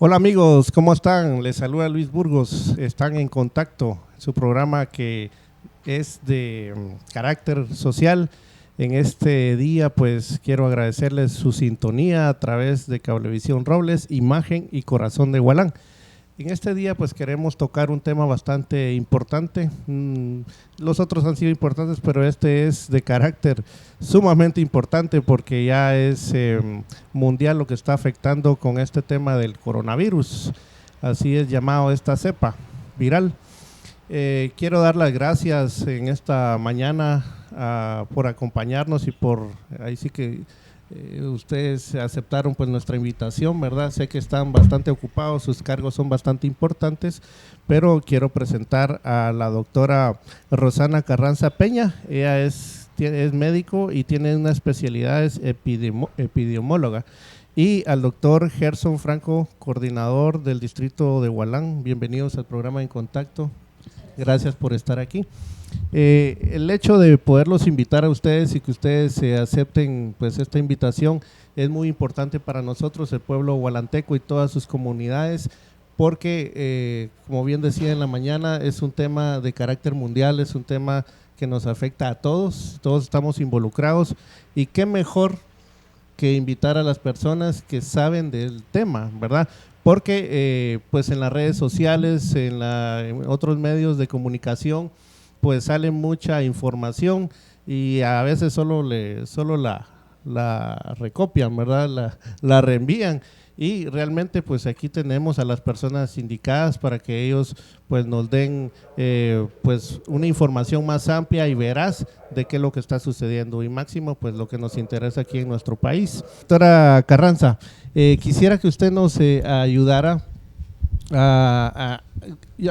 Hola amigos, ¿cómo están? Les saluda Luis Burgos. Están en Contacto, su programa que es de carácter social. En este día pues quiero agradecerles su sintonía a través de Cablevisión Robles, Imagen y Corazón de Hualán. En este día pues queremos tocar un tema bastante importante. Los otros han sido importantes, pero este es de carácter sumamente importante porque ya es mundial lo que está afectando con este tema del coronavirus. Así es llamado esta cepa viral. Quiero dar las gracias en esta mañana por acompañarnos y por, ahí sí que ustedes aceptaron pues nuestra invitación, ¿verdad? Sé que están bastante ocupados, sus cargos son bastante importantes, pero quiero presentar a la doctora Rosana Carranza Peña. Ella es médico y tiene una especialidad, es epidemióloga. Y al doctor Gerson Franco, coordinador del distrito de Hualán. Bienvenidos al programa En Contacto. Gracias por estar aquí. El hecho de poderlos invitar a ustedes y que ustedes acepten pues esta invitación es muy importante para nosotros, el pueblo hualanteco y todas sus comunidades, porque como bien decía en la mañana, es un tema de carácter mundial, es un tema que nos afecta a todos, todos estamos involucrados, y qué mejor que invitar a las personas que saben del tema, ¿verdad? Porque pues en las redes sociales, en otros medios de comunicación, pues sale mucha información y a veces solo la recopian, ¿verdad? La reenvían, y realmente pues aquí tenemos a las personas indicadas para que ellos pues nos den pues una información más amplia y veraz de qué es lo que está sucediendo y máximo pues lo que nos interesa aquí en nuestro país. Doctora Carranza, quisiera que usted nos ayudara a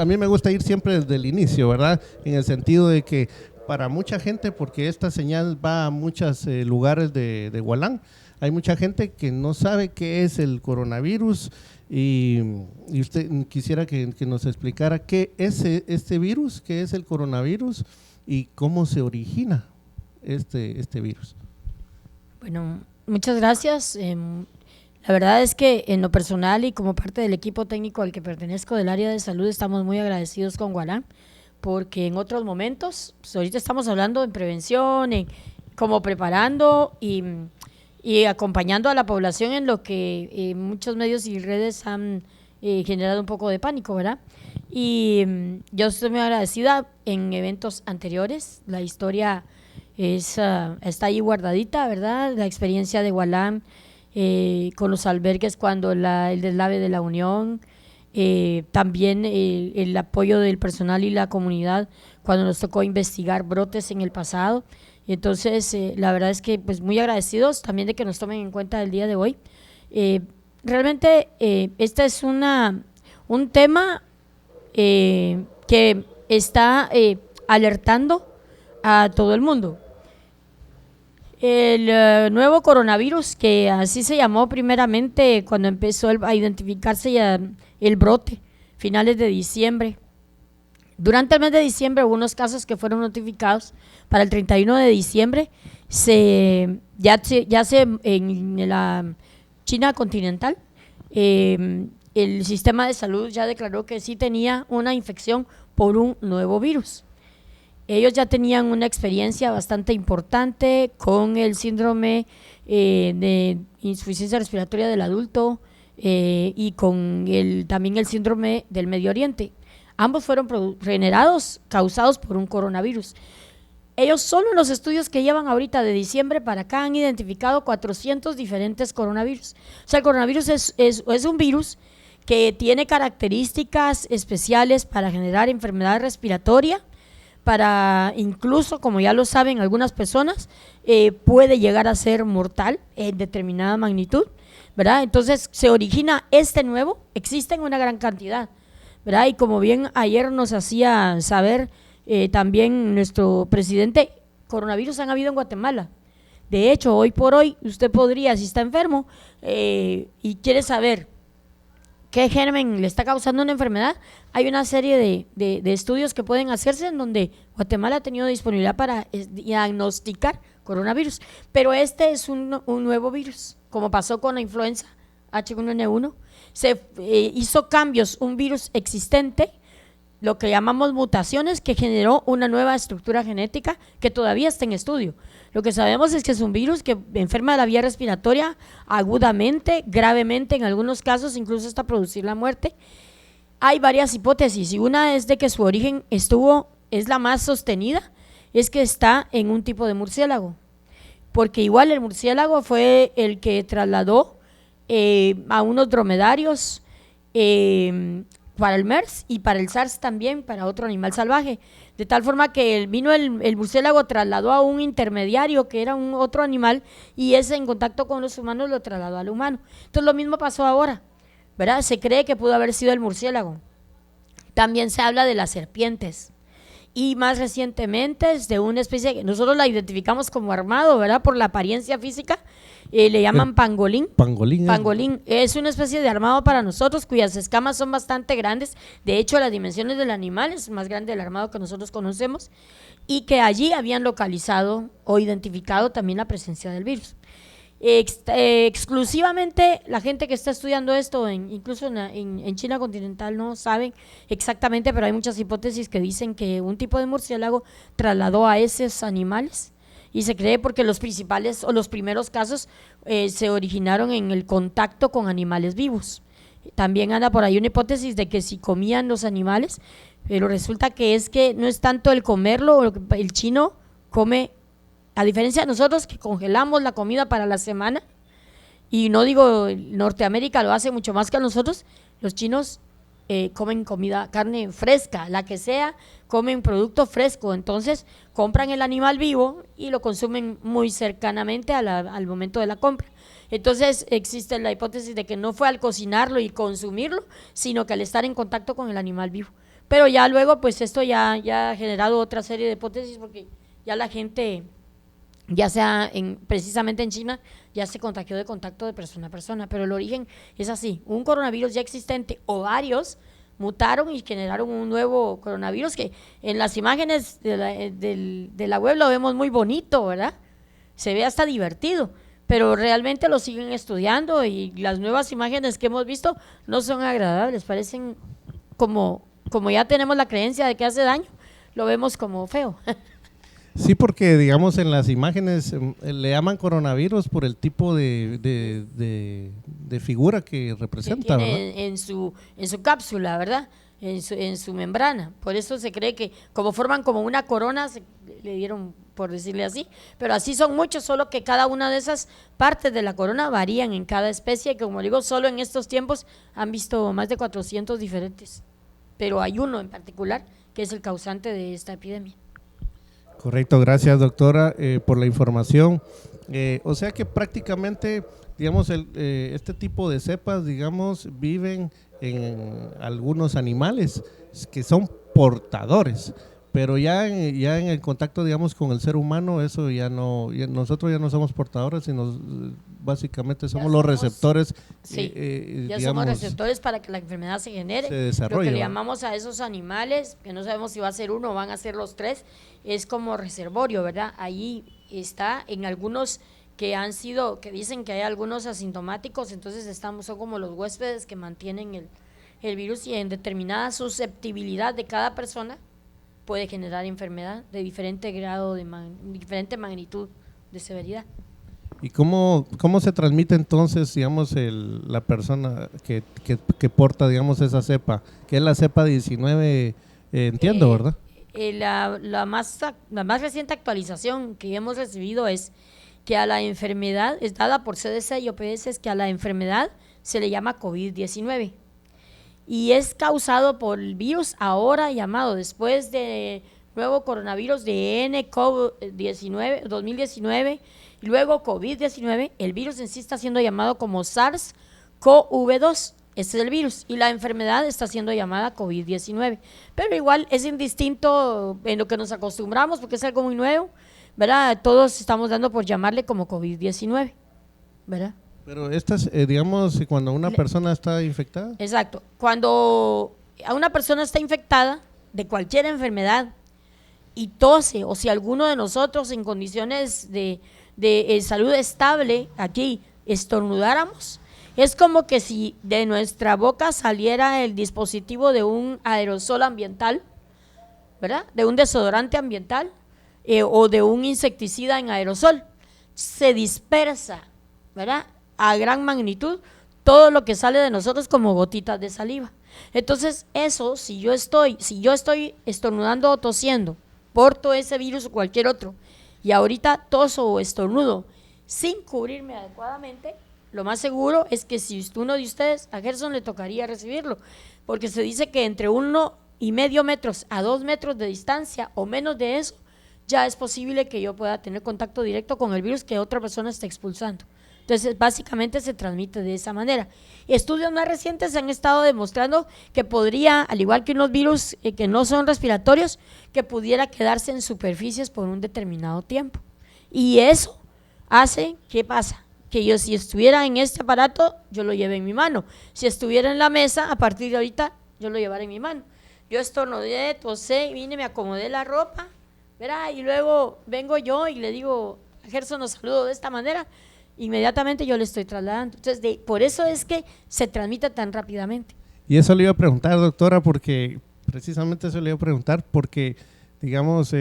mí me gusta ir siempre desde el inicio, ¿verdad? En el sentido de que para mucha gente, porque esta señal va a muchos lugares de Hualán, hay mucha gente que no sabe qué es el coronavirus y usted quisiera que nos explicara qué es este virus, qué es el coronavirus y cómo se origina este virus. Bueno, muchas gracias. La verdad es que en lo personal y como parte del equipo técnico al que pertenezco del área de salud estamos muy agradecidos con Hualán, porque en otros momentos, pues ahorita estamos hablando en prevención, en como preparando y acompañando a la población en lo que muchos medios y redes han generado un poco de pánico, ¿verdad? Y yo estoy muy agradecida en eventos anteriores, la historia está ahí guardadita, ¿verdad? La experiencia de Hualán, con los albergues cuando el deslave de la Unión, también el apoyo del personal y la comunidad cuando nos tocó investigar brotes en el pasado. Entonces, la verdad es que pues muy agradecidos también de que nos tomen en cuenta el día de hoy. Realmente este es un tema que está alertando a todo el mundo. El nuevo coronavirus, que así se llamó primeramente cuando empezó a identificarse ya el brote, finales de diciembre. Durante el mes de diciembre hubo unos casos que fueron notificados. Para el 31 de diciembre ya en la China continental, el sistema de salud ya declaró que sí tenía una infección por un nuevo virus. Ellos ya tenían una experiencia bastante importante con el síndrome de insuficiencia respiratoria del adulto y con también el síndrome del Medio Oriente. Ambos fueron causados por un coronavirus. Ellos solo en los estudios que llevan ahorita de diciembre para acá han identificado 400 diferentes coronavirus. O sea, el coronavirus es un virus que tiene características especiales para generar enfermedad respiratoria, para incluso, como ya lo saben algunas personas, puede llegar a ser mortal en determinada magnitud, ¿verdad? Entonces se origina nuevo, existen una gran cantidad, ¿verdad? Y como bien ayer nos hacía saber también nuestro presidente, coronavirus han habido en Guatemala. De hecho, hoy por hoy, usted podría, si está enfermo y quiere saber qué germen le está causando una enfermedad, hay una serie de estudios que pueden hacerse en donde Guatemala ha tenido disponibilidad para diagnosticar coronavirus, pero este es un nuevo virus, como pasó con la influenza H1N1, se hizo cambios, un virus existente, lo que llamamos mutaciones, que generó una nueva estructura genética que todavía está en estudio. Lo que sabemos es que es un virus que enferma de la vía respiratoria agudamente, gravemente, en algunos casos incluso hasta producir la muerte. Hay varias hipótesis y una es de que su origen es la más sostenida, es que está en un tipo de murciélago, porque igual el murciélago fue el que trasladó a unos dromedarios para el MERS y para el SARS también, para otro animal salvaje, de tal forma que vino el murciélago, trasladó a un intermediario que era un otro animal y ese en contacto con los humanos lo trasladó al humano. Entonces lo mismo pasó ahora, ¿verdad? Se cree que pudo haber sido el murciélago. También se habla de las serpientes y más recientemente es de una especie que nosotros la identificamos como armado, ¿verdad? Por la apariencia física. Le llaman pangolín. Pangolín es una especie de armado para nosotros cuyas escamas son bastante grandes. De hecho, las dimensiones del animal es más grande del armado que nosotros conocemos y que allí habían localizado o identificado también la presencia del virus. Exclusivamente la gente que está estudiando esto, incluso en China continental, no saben exactamente, pero hay muchas hipótesis que dicen que un tipo de murciélago trasladó a esos animales. Y se cree porque los principales o los primeros casos se originaron en el contacto con animales vivos. También anda por ahí una hipótesis de que si comían los animales, pero resulta que es que no es tanto el comerlo, el chino come, a diferencia de nosotros que congelamos la comida para la semana, y no digo Norteamérica lo hace mucho más que nosotros, los chinos comen carne fresca, la que sea, comen producto fresco, entonces compran el animal vivo y lo consumen muy cercanamente al momento de la compra. Entonces existe la hipótesis de que no fue al cocinarlo y consumirlo, sino que al estar en contacto con el animal vivo. Pero ya luego, pues esto ya ha generado otra serie de hipótesis porque ya la gente, ya sea precisamente en China, ya se contagió de contacto de persona a persona, pero el origen es así, un coronavirus ya existente o varios mutaron y generaron un nuevo coronavirus que en las imágenes de la web lo vemos muy bonito, ¿verdad? Se ve hasta divertido, pero realmente lo siguen estudiando y las nuevas imágenes que hemos visto no son agradables, parecen como ya tenemos la creencia de que hace daño, lo vemos como feo. Sí, porque digamos en las imágenes le llaman coronavirus por el tipo de figura que representa, que ¿verdad? En su cápsula, ¿verdad? En su membrana. Por eso se cree que como forman como una corona, le dieron por decirle así, pero así son muchos, solo que cada una de esas partes de la corona varían en cada especie, que como digo, solo en estos tiempos han visto más de 400 diferentes, pero hay uno en particular que es el causante de esta epidemia. Correcto, gracias doctora por la información. O sea que prácticamente, digamos, este tipo de cepas, digamos, viven en algunos animales que son portadores, pero ya en el contacto, digamos, con el ser humano, eso nosotros ya no somos portadores, sino básicamente somos los receptores. Sí, ya digamos, somos receptores para que la enfermedad se genere. Se desarrolle, lo que le llamamos a esos animales, que no sabemos si va a ser uno o van a ser los tres, es como reservorio, ¿verdad? Ahí está, en algunos que dicen que hay algunos asintomáticos, entonces son como los huéspedes que mantienen el virus, y en determinada susceptibilidad de cada persona puede generar enfermedad de diferente grado, diferente magnitud de severidad. ¿Y cómo se transmite entonces, digamos, la persona que porta, digamos, esa cepa, que es la cepa 19, entiendo, ¿verdad? La más reciente actualización que hemos recibido es que a la enfermedad, es dada por CDC y OPS, es que a la enfermedad se le llama COVID-19 y es causado por el virus ahora llamado, después de nuevo coronavirus de nCoV-19 2019 y luego COVID-19, el virus en sí está siendo llamado como SARS-CoV-2. Este es el virus y la enfermedad está siendo llamada COVID-19, pero igual es indistinto en lo que nos acostumbramos porque es algo muy nuevo, ¿verdad? Todos estamos dando por llamarle como COVID-19, ¿verdad? Pero digamos, cuando una persona está infectada. Exacto, cuando a una persona está infectada de cualquier enfermedad y tose, o si alguno de nosotros en condiciones de salud estable aquí estornudáramos, Es como que si de nuestra boca saliera el dispositivo de un aerosol ambiental, ¿verdad? De un desodorante ambiental o de un insecticida en aerosol. Se dispersa, ¿verdad? A gran magnitud todo lo que sale de nosotros como gotitas de saliva. Entonces eso, si yo estoy estornudando o tosiendo, porto ese virus o cualquier otro, y ahorita toso o estornudo sin cubrirme adecuadamente, lo más seguro es que si uno de ustedes, a Gerson le tocaría recibirlo, porque se dice que entre 1,5 metros a 2 metros de distancia o menos de eso, ya es posible que yo pueda tener contacto directo con el virus que otra persona está expulsando. Entonces, básicamente se transmite de esa manera. Estudios más recientes han estado demostrando que podría, al igual que unos virus que no son respiratorios, que pudiera quedarse en superficies por un determinado tiempo. Y eso hace, ¿qué pasa? Que yo, si estuviera en este aparato, yo lo lleve en mi mano. Si estuviera en la mesa, a partir de ahorita, yo lo llevaré en mi mano. Yo estornudé, tosé, vine, me acomodé la ropa, ¿verdad? Y luego vengo yo y le digo, a Gerson, nos saludo de esta manera, inmediatamente yo le estoy trasladando. Entonces, por eso es que se transmite tan rápidamente. Y eso le iba a preguntar, doctora, porque precisamente eso le iba a preguntar, porque, digamos,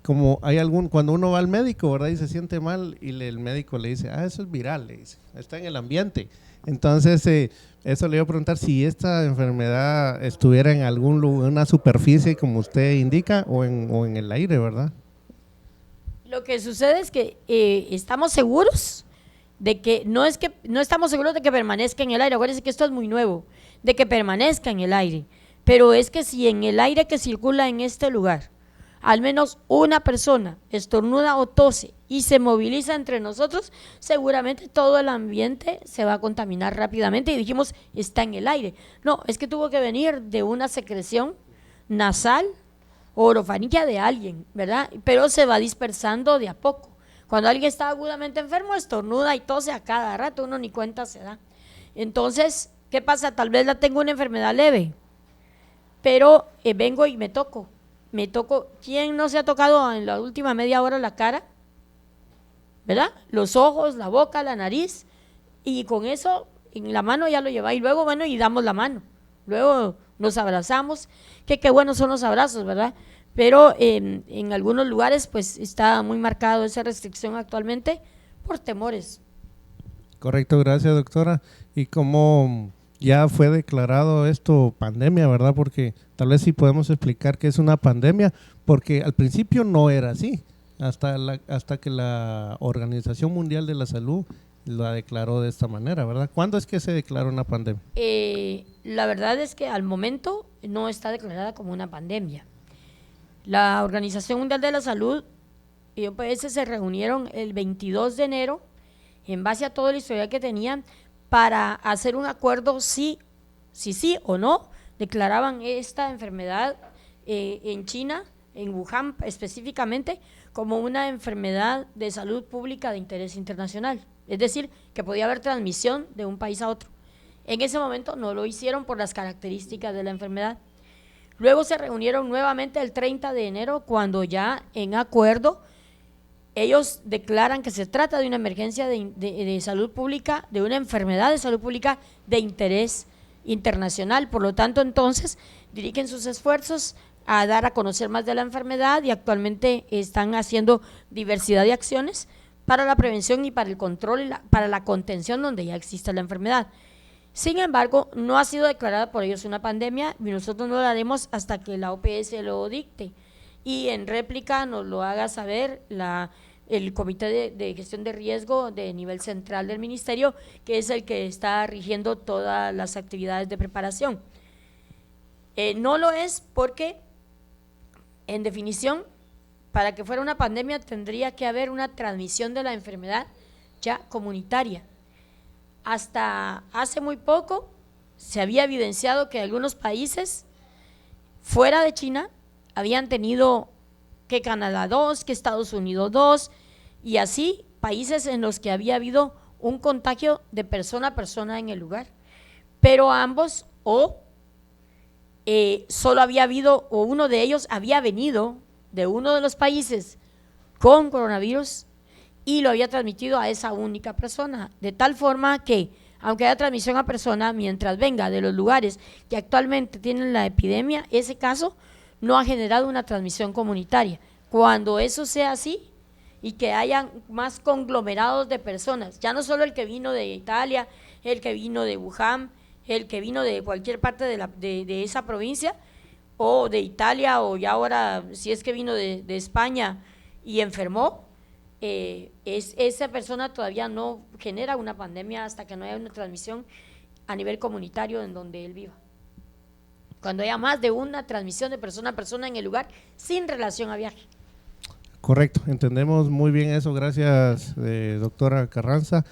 como hay cuando uno va al médico, ¿verdad? Y se siente mal, y el médico le dice, eso es viral, le dice, está en el ambiente. Entonces, eso le iba a preguntar si esta enfermedad estuviera en algún lugar, una superficie, como usted indica, o en el aire, ¿verdad? Lo que sucede es que estamos seguros de que no estamos seguros de que permanezca en el aire. Acuérdense que esto es muy nuevo, de que permanezca en el aire, pero es que si en el aire que circula en este lugar al menos una persona estornuda o tose y se moviliza entre nosotros, seguramente todo el ambiente se va a contaminar rápidamente. Y dijimos, está en el aire. No, es que tuvo que venir de una secreción nasal o orofaringia de alguien, ¿verdad? Pero se va dispersando de a poco. Cuando alguien está agudamente enfermo, estornuda y tose a cada rato, uno ni cuenta se da. Entonces, ¿qué pasa? Tal vez tengo una enfermedad leve, pero vengo y me toco. ¿Quién no se ha tocado en la última media hora la cara? ¿Verdad? Los ojos, la boca, la nariz, y con eso en la mano ya lo lleva. Y luego, bueno, y damos la mano. Luego nos abrazamos, que qué buenos son los abrazos, ¿verdad? Pero en algunos lugares pues está muy marcado esa restricción actualmente por temores. Correcto, gracias, doctora. Y como ya fue declarado esto pandemia, ¿verdad? Porque tal vez sí podemos explicar qué es una pandemia, porque al principio no era así, hasta que la Organización Mundial de la Salud la declaró de esta manera, ¿verdad? ¿Cuándo es que se declaró una pandemia? La verdad es que al momento no está declarada como una pandemia. La Organización Mundial de la Salud y OPS se reunieron el 22 de enero en base a todo el historial que tenían para hacer un acuerdo si sí o no declaraban esta enfermedad en China, en Wuhan específicamente, como una enfermedad de salud pública de interés internacional. Es decir, que podía haber transmisión de un país a otro. En ese momento no lo hicieron por las características de la enfermedad. Luego se reunieron nuevamente el 30 de enero, cuando ya en acuerdo ellos declaran que se trata de una emergencia de salud pública, de una enfermedad de salud pública de interés internacional. Por lo tanto, entonces, dirigen sus esfuerzos a dar a conocer más de la enfermedad y actualmente están haciendo diversidad de acciones para la prevención y para el control y para la contención donde ya existe la enfermedad. Sin embargo, no ha sido declarada por ellos una pandemia y nosotros no lo haremos hasta que la OPS lo dicte y en réplica nos lo haga saber el Comité de Gestión de Riesgo de nivel central del Ministerio, que es el que está rigiendo todas las actividades de preparación. No lo es porque, en definición, para que fuera una pandemia tendría que haber una transmisión de la enfermedad ya comunitaria. Hasta hace muy poco se había evidenciado que algunos países fuera de China habían tenido que Canadá 2, que Estados Unidos 2, y así países en los que había habido un contagio de persona a persona en el lugar. Pero ambos solo había habido, o uno de ellos había venido de uno de los países con coronavirus y lo había transmitido a esa única persona, de tal forma que aunque haya transmisión a persona, mientras venga de los lugares que actualmente tienen la epidemia, ese caso no ha generado una transmisión comunitaria. Cuando eso sea así y que hayan más conglomerados de personas, ya no solo el que vino de Italia, el que vino de Wuhan, el que vino de cualquier parte de esa provincia, o de Italia, o ya ahora si es que vino de España y enfermó, esa persona todavía no genera una pandemia hasta que no haya una transmisión a nivel comunitario en donde él viva. Cuando haya más de una transmisión de persona a persona en el lugar sin relación a viaje. Correcto, entendemos muy bien eso, gracias doctora Carranza.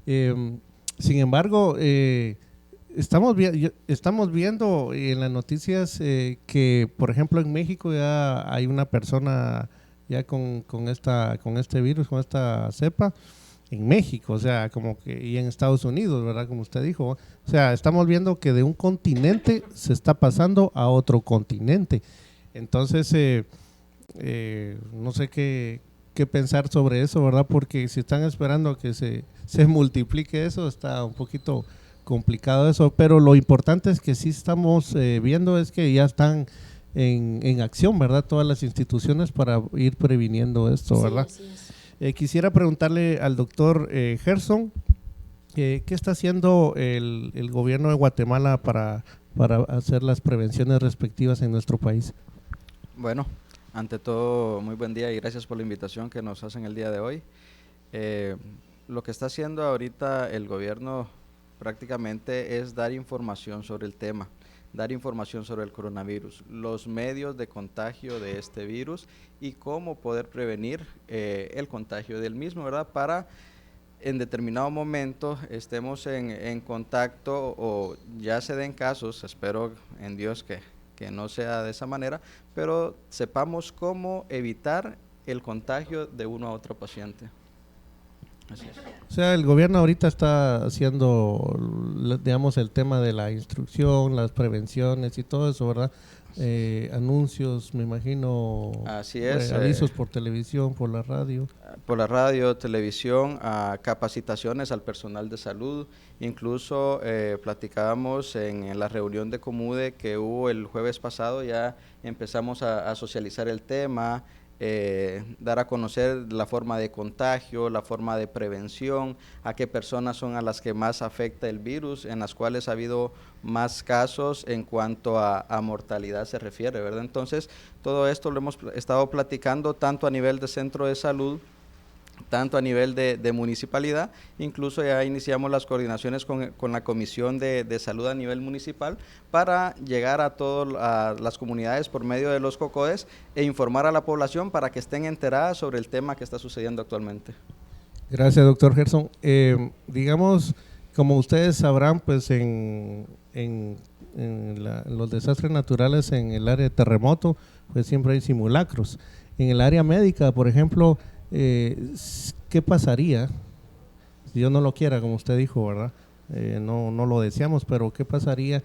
Sin embargo, estamos viendo en las noticias que, por ejemplo, en México ya hay una persona ya con este virus, con esta cepa, en México, o sea, como que, y en Estados Unidos, ¿verdad? Como usted dijo, o sea, estamos viendo que de un continente se está pasando a otro continente. Entonces, no sé qué pensar sobre eso, ¿verdad? Porque si están esperando que se multiplique eso, está un poquito complicado eso, pero lo importante es que sí estamos viendo es que ya están en acción, ¿verdad? Todas las instituciones para ir previniendo esto, ¿verdad? Sí, así es. Quisiera preguntarle al doctor Gerson, ¿qué está haciendo el gobierno de Guatemala para hacer las prevenciones respectivas en nuestro país? Bueno, ante todo, muy buen día y gracias por la invitación que nos hacen el día de hoy. Lo que está haciendo ahorita el gobierno prácticamente es dar información sobre el tema, dar información sobre el coronavirus, los medios de contagio de este virus y cómo poder prevenir el contagio del mismo, ¿verdad? Para en determinado momento estemos en contacto o ya se den casos, espero en Dios que no sea de esa manera, pero sepamos cómo evitar el contagio de uno a otro paciente. Así es. O sea, el gobierno ahorita está haciendo, digamos, el tema de la instrucción, las prevenciones y todo eso, ¿verdad? Anuncios, me imagino. Así es. Avisos por televisión, por la radio. Por la radio, televisión, capacitaciones al personal de salud. Incluso platicábamos en la reunión de Comude que hubo el jueves pasado, ya empezamos a socializar el tema, dar a conocer la forma de contagio, la forma de prevención, a qué personas son a las que más afecta el virus, en las cuales ha habido más casos en cuanto a mortalidad se refiere, ¿verdad? Entonces, todo esto lo hemos estado platicando tanto a nivel de centro de salud, tanto a nivel de municipalidad, incluso ya iniciamos las coordinaciones con la Comisión de Salud a nivel municipal para llegar a todas las comunidades por medio de los COCODES e informar a la población para que estén enteradas sobre el tema que está sucediendo actualmente. Gracias, doctor Gerson. Digamos, como ustedes sabrán, pues en los desastres naturales en el área de terremoto, pues siempre hay simulacros. En el área médica, por ejemplo, ¿qué pasaría si Dios no lo quiera, como usted dijo, ¿verdad? No lo deseamos, pero ¿qué pasaría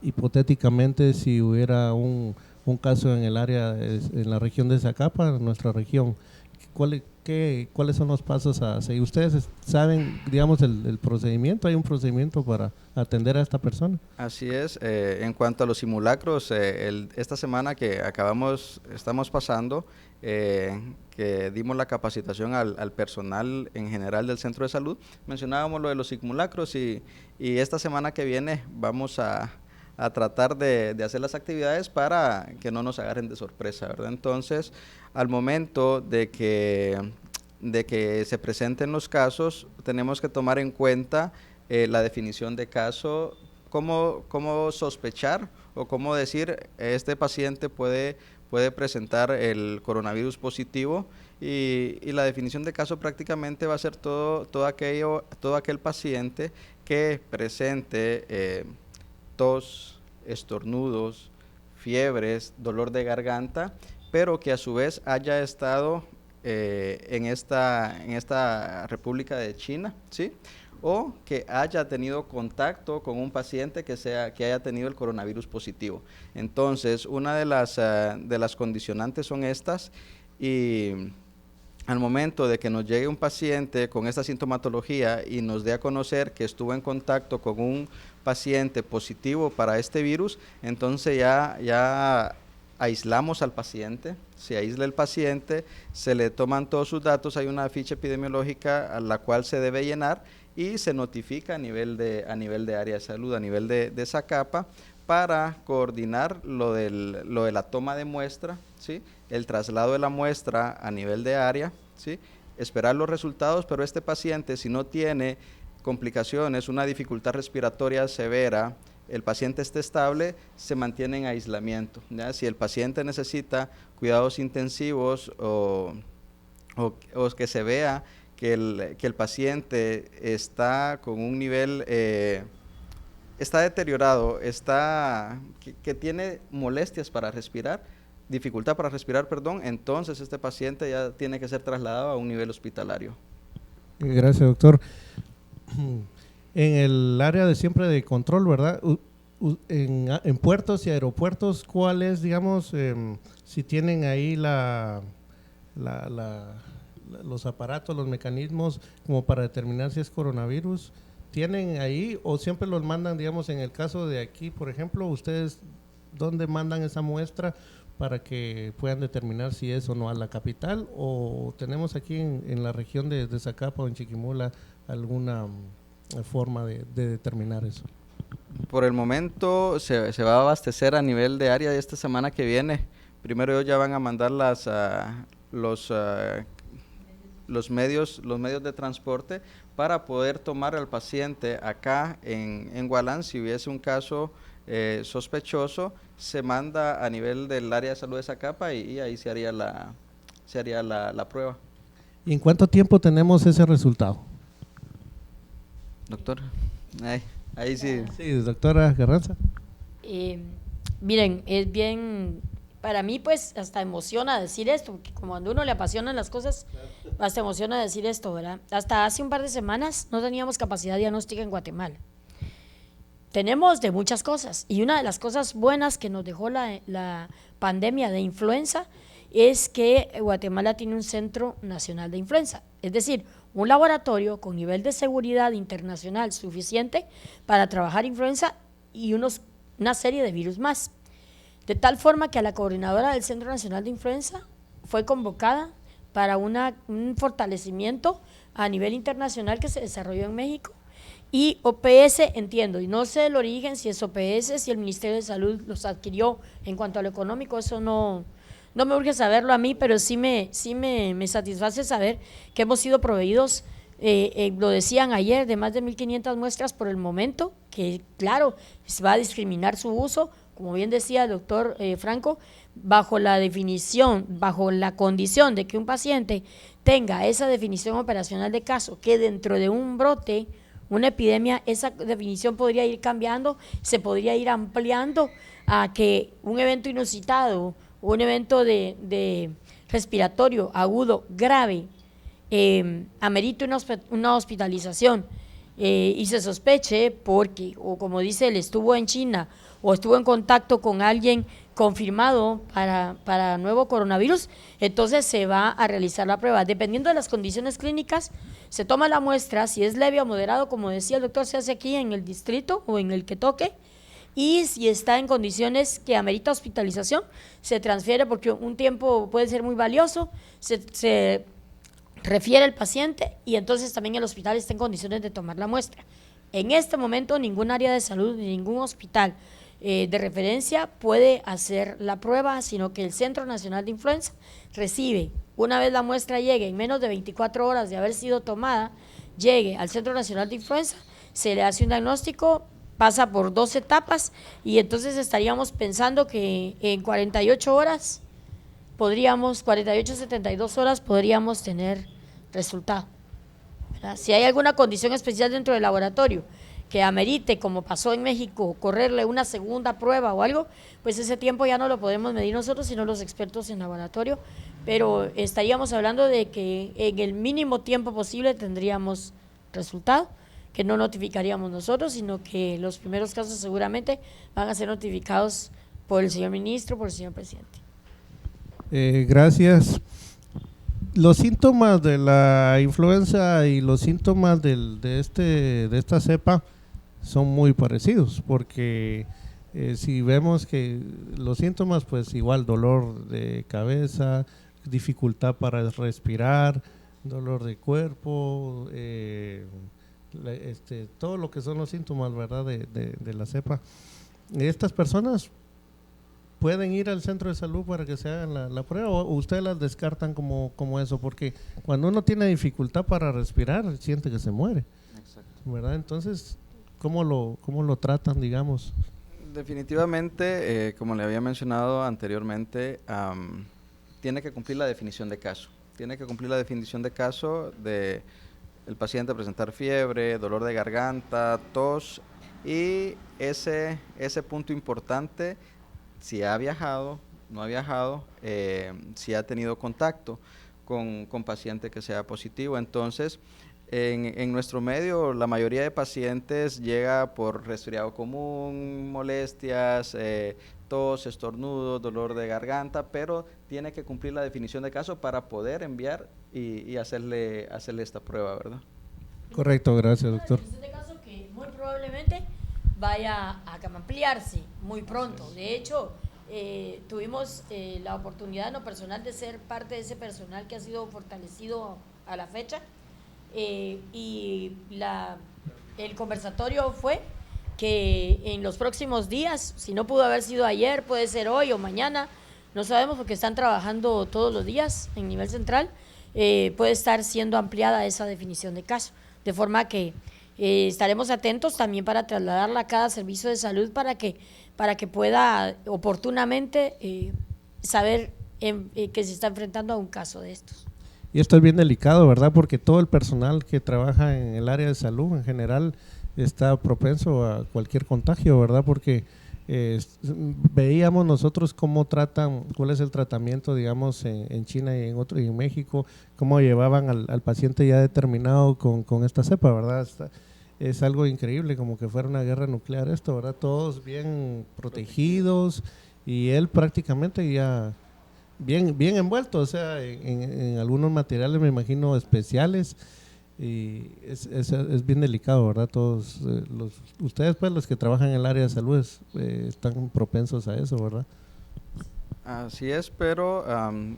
hipotéticamente si hubiera un caso en el área, en la región de Zacapa, nuestra región? ¿Cuáles son los pasos a seguir? ¿Ustedes saben, digamos, el procedimiento? ¿Hay un procedimiento para atender a esta persona? Así es. En cuanto a los simulacros, esta semana que estamos pasando, que dimos la capacitación al personal en general del centro de salud, mencionábamos lo de los simulacros y esta semana que viene vamos a tratar de hacer las actividades para que no nos agarren de sorpresa, ¿verdad? Entonces, al momento de que se presenten los casos, tenemos que tomar en cuenta la definición de caso, cómo sospechar o cómo decir este paciente puede presentar el coronavirus positivo y la definición de caso prácticamente va a ser todo aquel paciente que presente tos, estornudos, fiebres, dolor de garganta, pero que a su vez haya estado en esta República de China, ¿sí? O que haya tenido contacto con un paciente que haya tenido el coronavirus positivo. Entonces, una de las condicionantes son estas y al momento de que nos llegue un paciente con esta sintomatología y nos dé a conocer que estuvo en contacto con un paciente positivo para este virus, entonces ya aislamos al paciente, se aísla el paciente, se le toman todos sus datos, hay una ficha epidemiológica a la cual se debe llenar y se notifica a nivel de área de salud, a nivel de Zacapa, para coordinar lo de la toma de muestra, ¿sí? El traslado de la muestra a nivel de área, ¿sí? Esperar los resultados, pero este paciente, si no tiene complicaciones, una dificultad respiratoria severa, el paciente esté estable, se mantiene en aislamiento, ¿ya? Si el paciente necesita cuidados intensivos o que se vea que el paciente está con un nivel, está deteriorado, que tiene molestias para respirar, dificultad para respirar, perdón, entonces este paciente ya tiene que ser trasladado a un nivel hospitalario. Gracias, doctor. En el área de siempre de control, ¿verdad? En puertos y aeropuertos, ¿cuál es, digamos, si tienen ahí los aparatos, los mecanismos como para determinar si es coronavirus? ¿Tienen ahí o siempre los mandan, digamos, en el caso de aquí, por ejemplo, ustedes, dónde mandan esa muestra para que puedan determinar si es o no a la capital, o tenemos aquí en la región de Zacapa o en Chiquimula alguna forma de determinar eso? Por el momento se va a abastecer a nivel de área esta semana que viene. Primero ellos ya van a mandar los medios de transporte para poder tomar al paciente acá en Gualán. Si hubiese un caso sospechoso, se manda a nivel del área de salud de Zacapa y ahí se haría la prueba. ¿Y en cuánto tiempo tenemos ese resultado? Doctor, ahí sí. Sí, doctora Carranza. Miren, es bien, para mí pues hasta emociona decir esto, porque como cuando uno le apasionan las cosas, hasta emociona decir esto, ¿verdad? Hasta hace un par de semanas no teníamos capacidad diagnóstica en Guatemala. Tenemos de muchas cosas, y una de las cosas buenas que nos dejó la pandemia de influenza es que Guatemala tiene un Centro Nacional de Influenza, es decir, un laboratorio con nivel de seguridad internacional suficiente para trabajar influenza y una serie de virus más. De tal forma que a la coordinadora del Centro Nacional de Influenza fue convocada para un fortalecimiento a nivel internacional que se desarrolló en México. Y OPS, entiendo, y no sé el origen, si es OPS, si el Ministerio de Salud los adquirió en cuanto a lo económico, eso no me urge saberlo a mí, pero sí me satisface saber que hemos sido proveídos, lo decían ayer, de más de 1.500 muestras por el momento, que claro, se va a discriminar su uso, como bien decía el doctor Franco, bajo la condición de que un paciente tenga esa definición operacional de caso, que dentro de un brote, una epidemia, esa definición podría ir cambiando, se podría ir ampliando a que un evento inusitado, un evento de respiratorio agudo grave amerite una hospitalización y se sospeche porque, o como dice él, estuvo en China o estuvo en contacto con alguien confirmado para nuevo coronavirus, entonces se va a realizar la prueba. Dependiendo de las condiciones clínicas, se toma la muestra, si es leve o moderado, como decía el doctor, se hace aquí en el distrito o en el que toque, y si está en condiciones que amerita hospitalización, se transfiere porque un tiempo puede ser muy valioso, se refiere al paciente y entonces también el hospital está en condiciones de tomar la muestra. En este momento ningún área de salud, ningún hospital de referencia puede hacer la prueba, sino que el Centro Nacional de Influenza recibe, una vez la muestra llegue en menos de 24 horas de haber sido tomada, llegue al Centro Nacional de Influenza, se le hace un diagnóstico, pasa por 2 etapas y entonces estaríamos pensando que en 48 horas 72 horas podríamos tener resultado, ¿verdad? Si hay alguna condición especial dentro del laboratorio que amerite, como pasó en México, correrle una segunda prueba o algo, pues ese tiempo ya no lo podemos medir nosotros, sino los expertos en laboratorio, pero estaríamos hablando de que en el mínimo tiempo posible tendríamos resultado, que no notificaríamos nosotros, sino que los primeros casos seguramente van a ser notificados por el señor ministro, por el señor presidente. Gracias. los síntomas de la influenza y los síntomas de esta cepa son muy parecidos, porque si vemos que los síntomas, pues igual dolor de cabeza, dificultad para respirar, dolor de cuerpo, todo lo que son los síntomas, ¿verdad?, de la cepa. Estas personas pueden ir al centro de salud para que se hagan la prueba, o ustedes las descartan como eso, porque cuando uno tiene dificultad para respirar, siente que se muere. Exacto. ¿Verdad? Entonces, ¿cómo lo tratan, digamos? Definitivamente, como le había mencionado anteriormente, tiene que cumplir la definición de caso. Tiene que cumplir la definición de caso de el paciente presentar fiebre, dolor de garganta, tos, y ese punto importante, si ha viajado, no ha viajado, si ha tenido contacto con paciente que sea positivo. Entonces, en nuestro medio, la mayoría de pacientes llega por resfriado común, molestias, tos, estornudos, dolor de garganta, pero tiene que cumplir la definición de caso para poder enviar y hacerle esta prueba, ¿verdad? Correcto, gracias, doctor. En este caso, que muy probablemente vaya a ampliarse muy pronto. De hecho, tuvimos la oportunidad en lo personal de ser parte de ese personal que ha sido fortalecido a la fecha, y el conversatorio fue que en los próximos días, si no pudo haber sido ayer, puede ser hoy o mañana, no sabemos porque están trabajando todos los días en nivel central, puede estar siendo ampliada esa definición de caso, de forma que estaremos atentos también para trasladarla a cada servicio de salud para que pueda oportunamente saber que se está enfrentando a un caso de estos. Y esto es bien delicado, ¿verdad? Porque todo el personal que trabaja en el área de salud en general está propenso a cualquier contagio, ¿verdad? Porque veíamos nosotros cómo tratan, cuál es el tratamiento, digamos, en China y en México, cómo llevaban al paciente ya determinado con esta cepa, ¿verdad? Es algo increíble, como que fuera una guerra nuclear esto, ¿verdad? Todos bien protegidos y él prácticamente ya bien envuelto, o sea, en algunos materiales, me imagino, especiales, y es bien delicado, ¿verdad? Todos ustedes, pues, los que trabajan en el área de salud están propensos a eso, ¿verdad? Así es, pero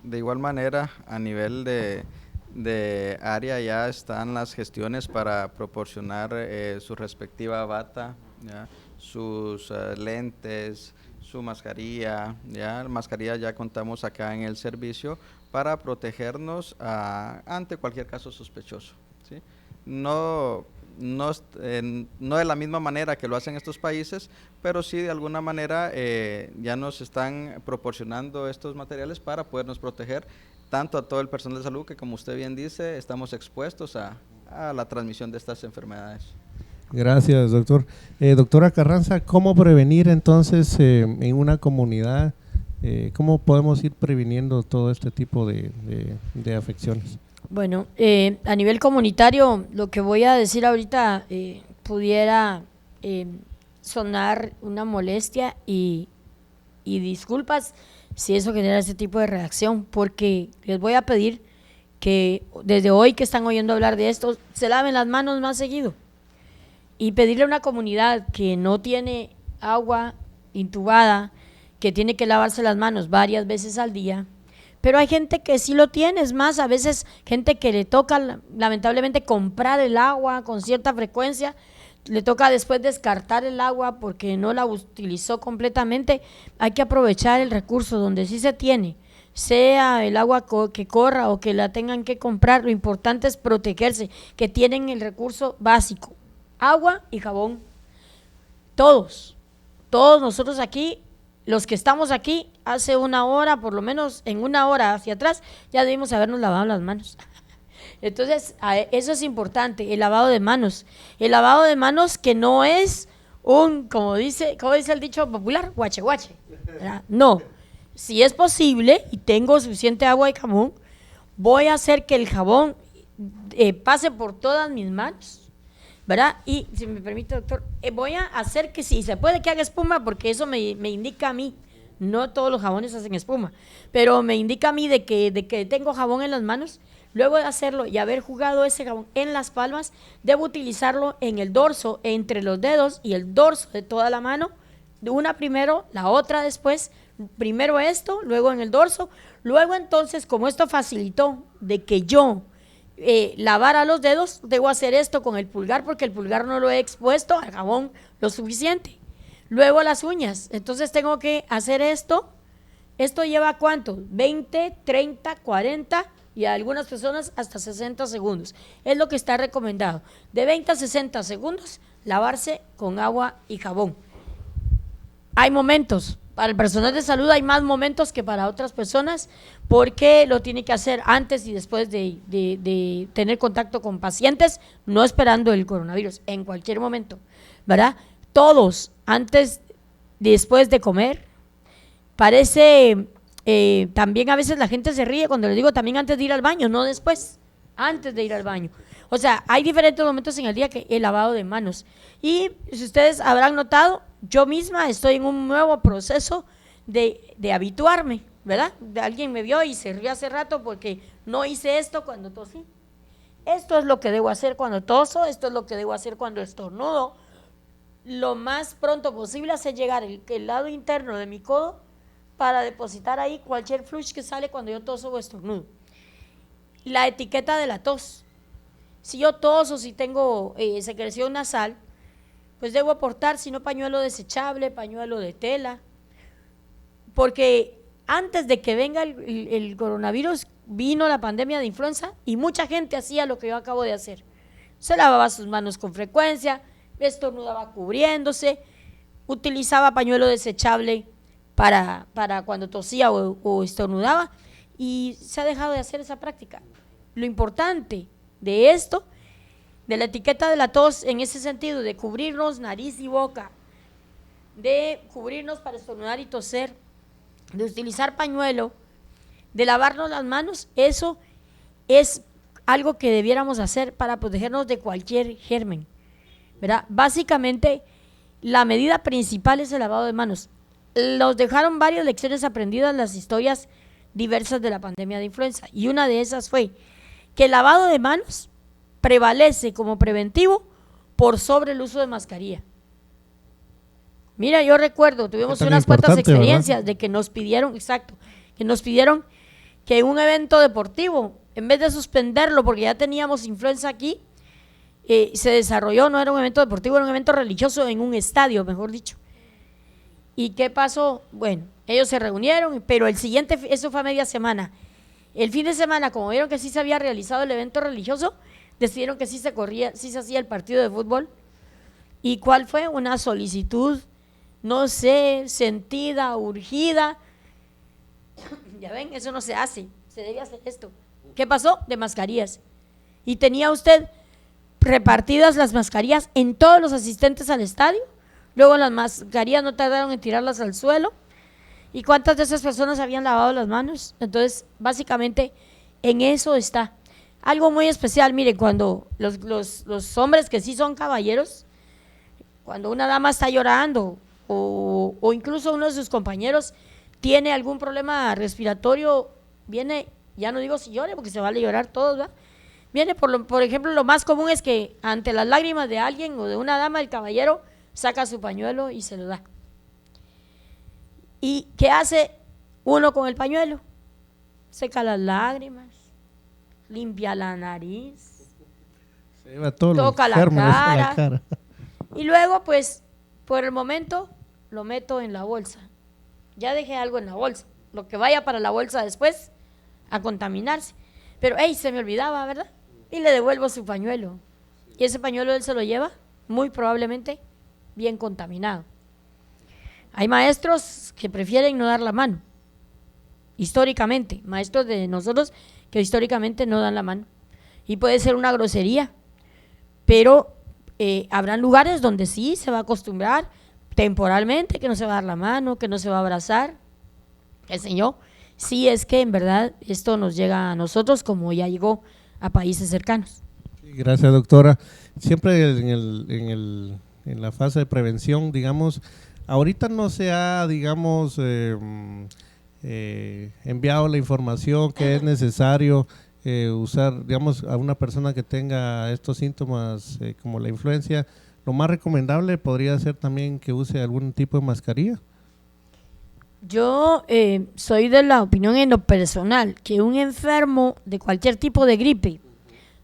de igual manera, a nivel de área ya están las gestiones para proporcionar su respectiva bata, ¿ya? Sus lentes, su mascarilla, ya contamos acá en el servicio para protegernos ante cualquier caso sospechoso, ¿sí? No de la misma manera que lo hacen estos países, pero sí de alguna manera ya nos están proporcionando estos materiales para podernos proteger tanto a todo el personal de salud que, como usted bien dice, estamos expuestos a la transmisión de estas enfermedades. Gracias, doctor. Doctora Carranza, ¿cómo prevenir entonces en una comunidad? ¿Cómo podemos ir previniendo todo este tipo de afecciones? Bueno, a nivel comunitario, lo que voy a decir ahorita pudiera sonar una molestia y disculpas si eso genera ese tipo de reacción, porque les voy a pedir que desde hoy que están oyendo hablar de esto, se laven las manos más seguido. Y pedirle a una comunidad que no tiene agua intubada, que tiene que lavarse las manos varias veces al día, pero hay gente que sí lo tiene, es más, a veces gente que le toca lamentablemente comprar el agua con cierta frecuencia, le toca después descartar el agua porque no la utilizó completamente. Hay que aprovechar el recurso donde sí se tiene, sea el agua que corra o que la tengan que comprar, lo importante es protegerse, que tienen el recurso básico, agua y jabón. Todos nosotros aquí, los que estamos aquí, hace una hora, por lo menos en una hora hacia atrás, ya debimos habernos lavado las manos. Entonces, eso es importante, el lavado de manos. El lavado de manos que no es como dice el dicho popular, guache, ¿verdad? No, si es posible y tengo suficiente agua y jabón, voy a hacer que el jabón pase por todas mis manos, ¿verdad? Y si me permite, doctor, voy a hacer que si se puede que haga espuma, porque eso me indica a mí No todos los jabones hacen espuma, pero me indica a mí de que tengo jabón en las manos. Luego de hacerlo y haber jugado ese jabón en las palmas, debo utilizarlo en el dorso, entre los dedos y el dorso de toda la mano. Una primero, la otra después. Primero esto, luego en el dorso. Luego entonces, como esto facilitó de que yo lavara los dedos, debo hacer esto con el pulgar porque el pulgar no lo he expuesto al jabón lo suficiente. Luego las uñas, entonces tengo que hacer esto. ¿Esto lleva cuánto? 20, 30, 40 y a algunas personas hasta 60 segundos. Es lo que está recomendado. De 20 a 60 segundos, lavarse con agua y jabón. Hay momentos, para el personal de salud hay más momentos que para otras personas, porque lo tiene que hacer antes y después de tener contacto con pacientes, no esperando el coronavirus, en cualquier momento, ¿verdad? Todos, antes, después de comer, parece, también a veces la gente se ríe cuando les digo también antes de ir al baño, no después, antes de ir al baño. O sea, hay diferentes momentos en el día que el lavado de manos. Y si ustedes habrán notado, yo misma estoy en un nuevo proceso de habituarme, ¿verdad? Alguien me vio y se rió hace rato porque no hice esto cuando tosí. Esto es lo que debo hacer cuando toso, esto es lo que debo hacer cuando estornudo. Lo más pronto posible hacer llegar el lado interno de mi codo para depositar ahí cualquier flush que sale cuando yo toso o estornudo. La etiqueta de la tos. Si yo toso, si tengo secreción nasal, pues debo aportar, si no, pañuelo desechable, pañuelo de tela, porque antes de que venga el coronavirus, vino la pandemia de influenza y mucha gente hacía lo que yo acabo de hacer. Se lavaba sus manos con frecuencia, estornudaba cubriéndose, utilizaba pañuelo desechable para cuando tosía o estornudaba, y se ha dejado de hacer esa práctica. Lo importante de esto, de la etiqueta de la tos, en ese sentido, de cubrirnos nariz y boca, de cubrirnos para estornudar y toser, de utilizar pañuelo, de lavarnos las manos, eso es algo que debiéramos hacer para protegernos de cualquier germen, ¿verdad? Básicamente, la medida principal es el lavado de manos. Nos dejaron varias lecciones aprendidas las historias diversas de la pandemia de influenza, y una de esas fue que el lavado de manos prevalece como preventivo por sobre el uso de mascarilla. Mira, yo recuerdo, tuvimos unas cuantas experiencias, ¿verdad?, de que nos pidieron, exacto, que nos pidieron que un evento deportivo, en vez de suspenderlo porque ya teníamos influenza aquí, se desarrolló, no era un evento deportivo, era un evento religioso en un estadio, mejor dicho. ¿Y qué pasó? Bueno, ellos se reunieron, pero el siguiente, eso fue a media semana. El fin de semana, como vieron que sí se había realizado el evento religioso, decidieron que sí se corría, sí se hacía el partido de fútbol. ¿Y cuál fue? Una solicitud, no sé, sentida, urgida. Ya ven, eso no se hace, se debe hacer esto. ¿Qué pasó? De mascarillas. Y tenía usted repartidas las mascarillas en todos los asistentes al estadio. Luego las mascarillas no tardaron en tirarlas al suelo. ¿Y cuántas de esas personas habían lavado las manos? Entonces, básicamente, en eso está. Algo muy especial, miren, cuando los hombres que sí son caballeros, cuando una dama está llorando o incluso uno de sus compañeros tiene algún problema respiratorio, viene, ya no digo si llore porque se vale llorar todos, ¿verdad? Viene, por ejemplo, lo más común es que ante las lágrimas de alguien o de una dama, el caballero saca su pañuelo y se lo da. ¿Y qué hace uno con el pañuelo? Seca las lágrimas, limpia la nariz, se lleva todos toca los la cara y luego, pues, por el momento lo meto en la bolsa. Ya dejé algo en la bolsa, lo que vaya para la bolsa después a contaminarse. Pero, se me olvidaba, ¿verdad? Y le devuelvo su pañuelo. Y ese pañuelo él se lo lleva, muy probablemente, bien contaminado. Hay maestros que prefieren no dar la mano, históricamente, maestros de nosotros que históricamente no dan la mano. Y puede ser una grosería, pero habrán lugares donde sí se va a acostumbrar temporalmente que no se va a dar la mano, que no se va a abrazar. El Señor, sí, es que en verdad esto nos llega a nosotros como ya llegó a países cercanos. Gracias, doctora. Siempre en la fase de prevención, digamos, ahorita no se ha, digamos, enviado la información que es necesario usar, digamos, a una persona que tenga estos síntomas como la influencia. Lo más recomendable podría ser también que use algún tipo de mascarilla. Yo soy de la opinión en lo personal que un enfermo de cualquier tipo de gripe,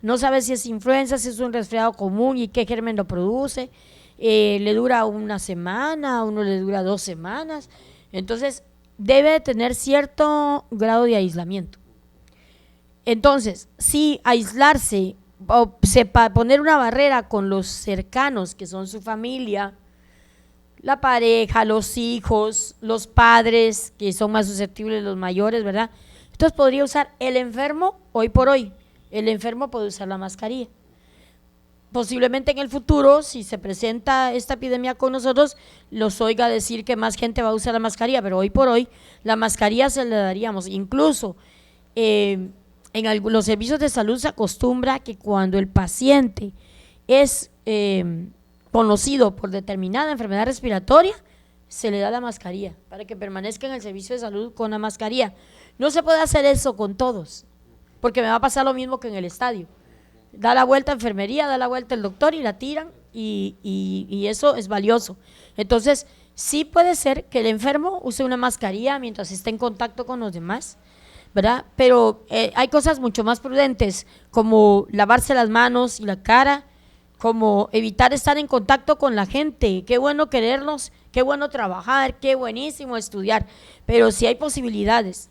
no sabe si es influenza, si es un resfriado común y qué germen lo produce, le dura una semana, a uno le dura 2 semanas, entonces debe de tener cierto grado de aislamiento. Entonces, si aislarse o poner una barrera con los cercanos que son su familia, la pareja, los hijos, los padres, que son más susceptibles, los mayores, ¿verdad? Entonces podría usar el enfermo, hoy por hoy, el enfermo puede usar la mascarilla. Posiblemente en el futuro, si se presenta esta epidemia con nosotros, los oiga decir que más gente va a usar la mascarilla, pero hoy por hoy la mascarilla se la daríamos. Incluso en los servicios de salud se acostumbra que cuando el paciente es conocido por determinada enfermedad respiratoria, se le da la mascarilla para que permanezca en el servicio de salud con la mascarilla. No se puede hacer eso con todos, porque me va a pasar lo mismo que en el estadio. Da la vuelta a enfermería, da la vuelta el doctor y la tiran y eso es valioso. Entonces, sí puede ser que el enfermo use una mascarilla mientras esté en contacto con los demás, ¿verdad? Pero hay cosas mucho más prudentes, como lavarse las manos y la cara, como evitar estar en contacto con la gente. Qué bueno querernos, qué bueno trabajar, qué buenísimo estudiar, pero si hay posibilidades,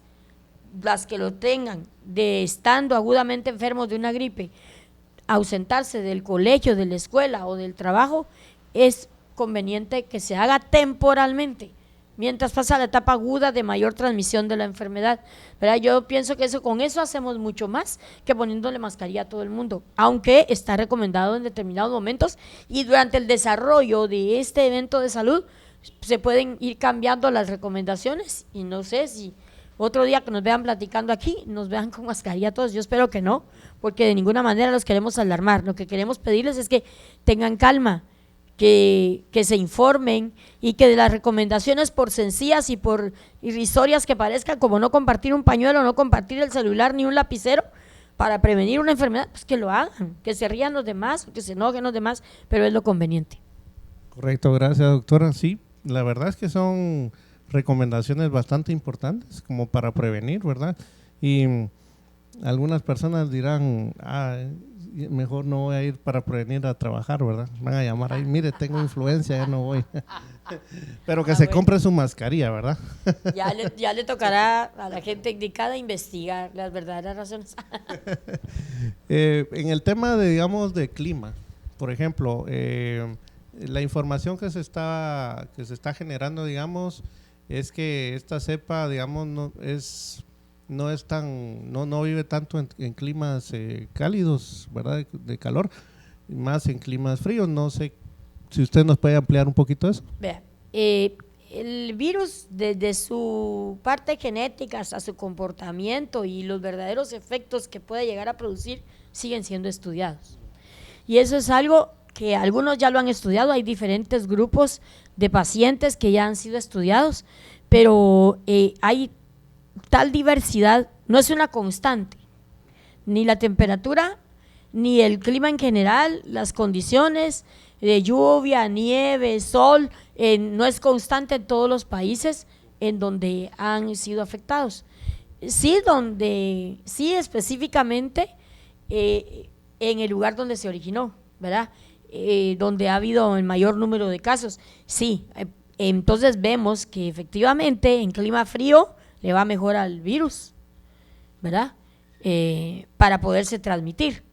las que lo tengan, de estando agudamente enfermos de una gripe, ausentarse del colegio, de la escuela o del trabajo, es conveniente que se haga temporalmente, mientras pasa la etapa aguda de mayor transmisión de la enfermedad, ¿verdad? Yo pienso que con eso hacemos mucho más que poniéndole mascarilla a todo el mundo, aunque está recomendado en determinados momentos y durante el desarrollo de este evento de salud se pueden ir cambiando las recomendaciones y no sé si otro día que nos vean platicando aquí, nos vean con mascarilla todos. Yo espero que no, porque de ninguna manera los queremos alarmar. Lo que queremos pedirles es que tengan calma, que se informen y que de las recomendaciones, por sencillas y por irrisorias que parezcan, como no compartir un pañuelo, no compartir el celular ni un lapicero para prevenir una enfermedad, pues que lo hagan, que se rían los demás, que se enojen los demás, pero es lo conveniente. Correcto, gracias doctora. Sí, la verdad es que son recomendaciones bastante importantes como para prevenir, ¿verdad? Y algunas personas dirán, mejor no voy a ir para prevenir a trabajar, ¿verdad? Van a llamar ahí, mire, tengo influencia, ya no voy. Pero que se compre su mascarilla, ¿verdad? Ya le tocará a la gente indicada investigar las verdaderas razones. En el tema de, digamos, de clima, por ejemplo, la información que se está generando, digamos, es que esta cepa, digamos, no vive tanto en climas cálidos, ¿verdad? De calor, más en climas fríos. No sé si usted nos puede ampliar un poquito eso. Vea, el virus, desde su parte genética hasta su comportamiento y los verdaderos efectos que puede llegar a producir, siguen siendo estudiados. Y eso es algo que algunos ya lo han estudiado. Hay diferentes grupos de pacientes que ya han sido estudiados, pero hay tal diversidad, no es una constante, ni la temperatura, ni el clima en general, las condiciones de lluvia, nieve, sol, no es constante en todos los países en donde han sido afectados. Sí, específicamente en el lugar donde se originó, ¿verdad? Donde ha habido el mayor número de casos, sí. Entonces vemos que efectivamente en clima frío le va mejor al virus, ¿verdad? Para poderse transmitir.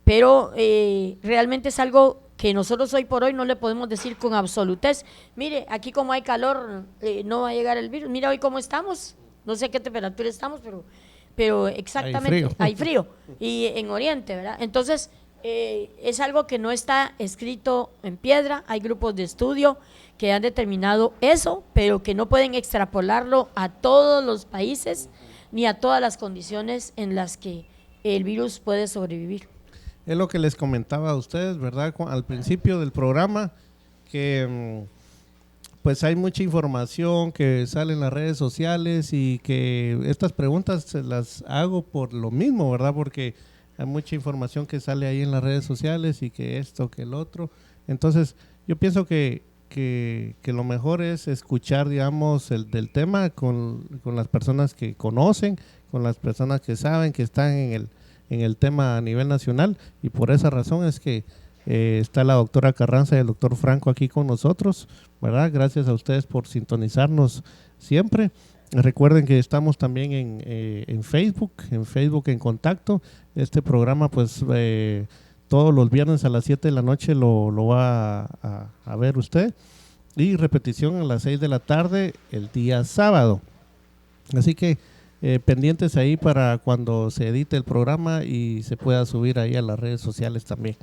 Pero realmente es algo que nosotros hoy por hoy no le podemos decir con absolutez. Mire, aquí como hay calor, no va a llegar el virus. Mira hoy cómo estamos, no sé a qué temperatura estamos, pero exactamente hay frío. Y en Oriente, ¿verdad? Entonces es algo que no está escrito en piedra. Hay grupos de estudio que han determinado eso, pero que no pueden extrapolarlo a todos los países ni a todas las condiciones en las que el virus puede sobrevivir. Es lo que les comentaba a ustedes, ¿verdad? Al principio del programa, que pues hay mucha información que sale en las redes sociales y que estas preguntas se las hago por lo mismo, ¿verdad? Porque hay mucha información que sale ahí en las redes sociales y que esto, que el otro. Entonces, yo pienso que lo mejor es escuchar, digamos, del tema con las personas que conocen, con las personas que saben, que están en el tema a nivel nacional, y por esa razón es que está la doctora Carranza y el doctor Franco aquí con nosotros, ¿verdad? Gracias a ustedes por sintonizarnos siempre. Recuerden que estamos también en Facebook en Contacto. Este programa pues todos los viernes a las 7 de la noche lo va a ver usted, y repetición a las 6 de la tarde el día sábado. Así que pendientes ahí para cuando se edite el programa y se pueda subir ahí a las redes sociales también.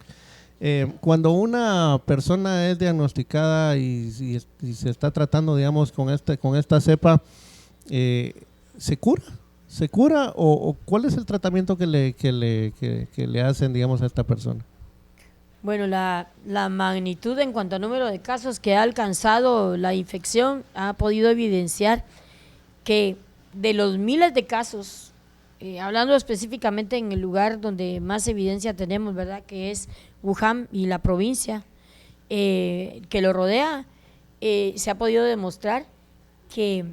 Cuando una persona es diagnosticada y se está tratando, digamos, con esta cepa, ¿se cura o cuál es el tratamiento que le hacen, digamos, a esta persona? Bueno, la magnitud en cuanto al número de casos que ha alcanzado la infección ha podido evidenciar que de los miles de casos, hablando específicamente en el lugar donde más evidencia tenemos, ¿verdad?, que es Wuhan y la provincia que lo rodea, se ha podido demostrar que